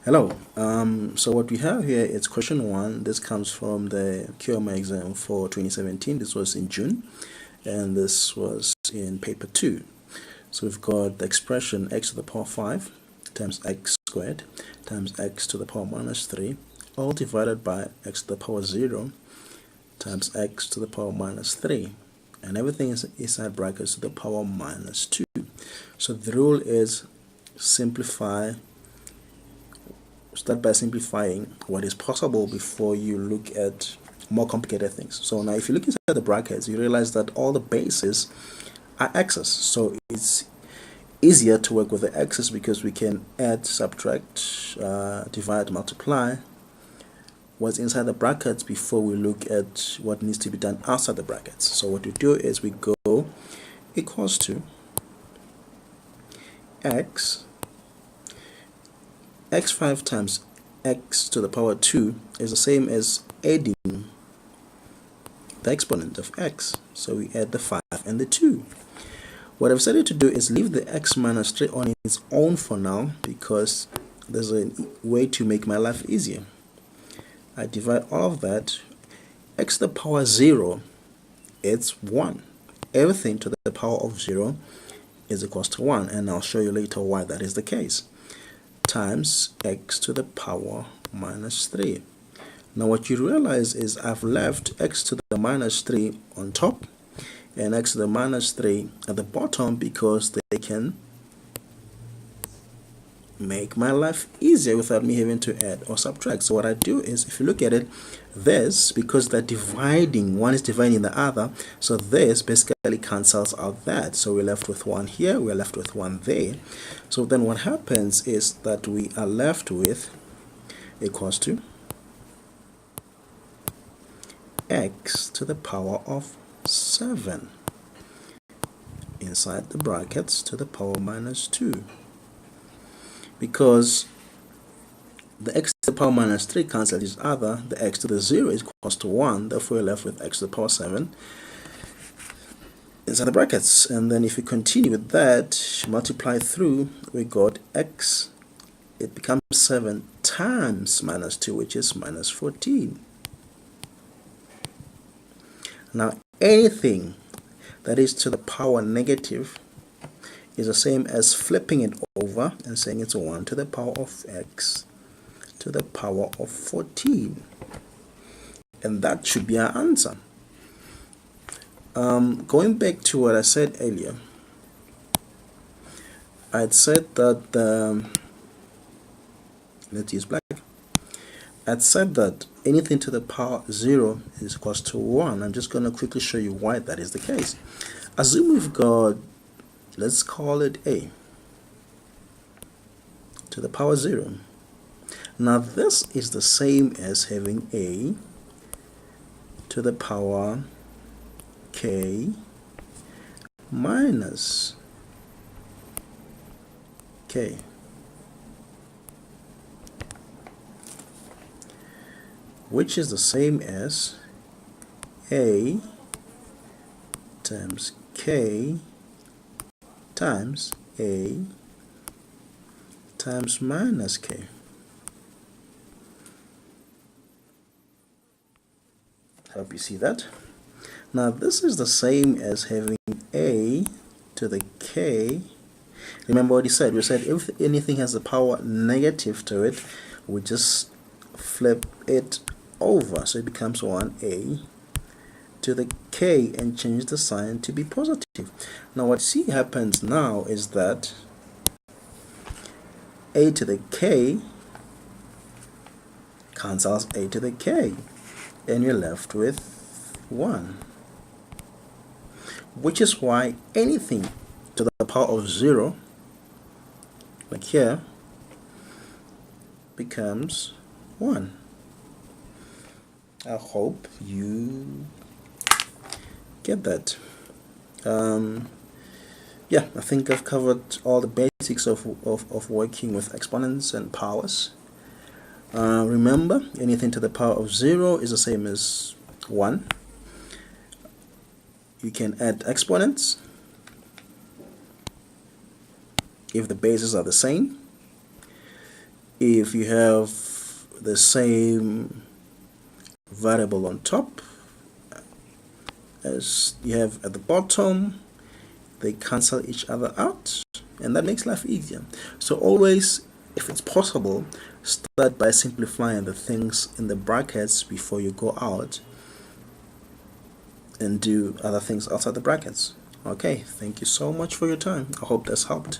Hello. So what we have here is question 1. This comes from the QMI exam for 2017. This was in June, and this was in paper 2. So we've got the expression x to the power 5 times x squared times x to the power minus 3, all divided by x to the power 0 times x to the power minus 3, and everything is inside brackets to the power minus 2. So the rule is start by simplifying what is possible before you look at more complicated things. So now if you look inside the brackets, you realize that all the bases are x's. So it's easier to work with the x's because we can add, subtract, divide, multiply what's inside the brackets before we look at what needs to be done outside the brackets. So what we do is we go equals to x5 times x to the power 2 is the same as adding the exponent of x. So we add the 5 and the 2. What I've decided to do is leave the x minus 3 on its own for now because there's a way to make my life easier. I divide all of that. X to the power 0, it's 1. Everything to the power of 0 is equals to 1, and I'll show you later why that is the case. Times x to the power minus 3. Now what you realize is I've left x to the minus 3 on top and x to the minus 3 at the bottom because they can make my life easier without me having to add or subtract. So what I do is, if you look at it, this, because they're dividing, one is dividing the other, so this basically cancels out that. So we're left with 1 here, we're left with 1 there. So then what happens is that we are left with equals to x to the power of 7 inside the brackets to the power minus 2. Because the x to the power minus 3 cancels each other, the x to the 0 is equals to 1, therefore we're left with x to the power 7 inside the brackets. And then if we continue with that, multiply through, we got x, it becomes 7 times minus 2, which is minus 14. Now anything that is to the power negative is the same as flipping it over and saying it's 1 to the power of x to the power of 14. And that should be our answer. Going back to what I said earlier, I had said that let's use black. I'd said that anything to the power 0 is equals to 1. I'm just going to quickly show you why that is the case. Assume we've got, let's call it a to the power 0. Now this is the same as having a to the power k minus k. Which is the same as a times k times a times minus k. Hope you see that. Now this is the same as having a to the k. Remember what we said if anything has a power negative to it, we just flip it over, so it becomes 1a to the k and change the sign to be positive. Now what you see happens now is that a to the k cancels a to the k, and you're left with 1, which is why anything to the power of 0, like here, becomes 1. I hope you get that. Yeah, I think I've covered all the basics of working with exponents and powers. Remember, anything to the power of 0 is the same as 1. You can add exponents if the bases are the same. If you have the same variable on top as you have at the bottom, they cancel each other out, and that makes life easier. So always, if it's possible, start by simplifying the things in the brackets before you go out and do other things outside the brackets. Okay, thank you so much for your time. I hope that's helped.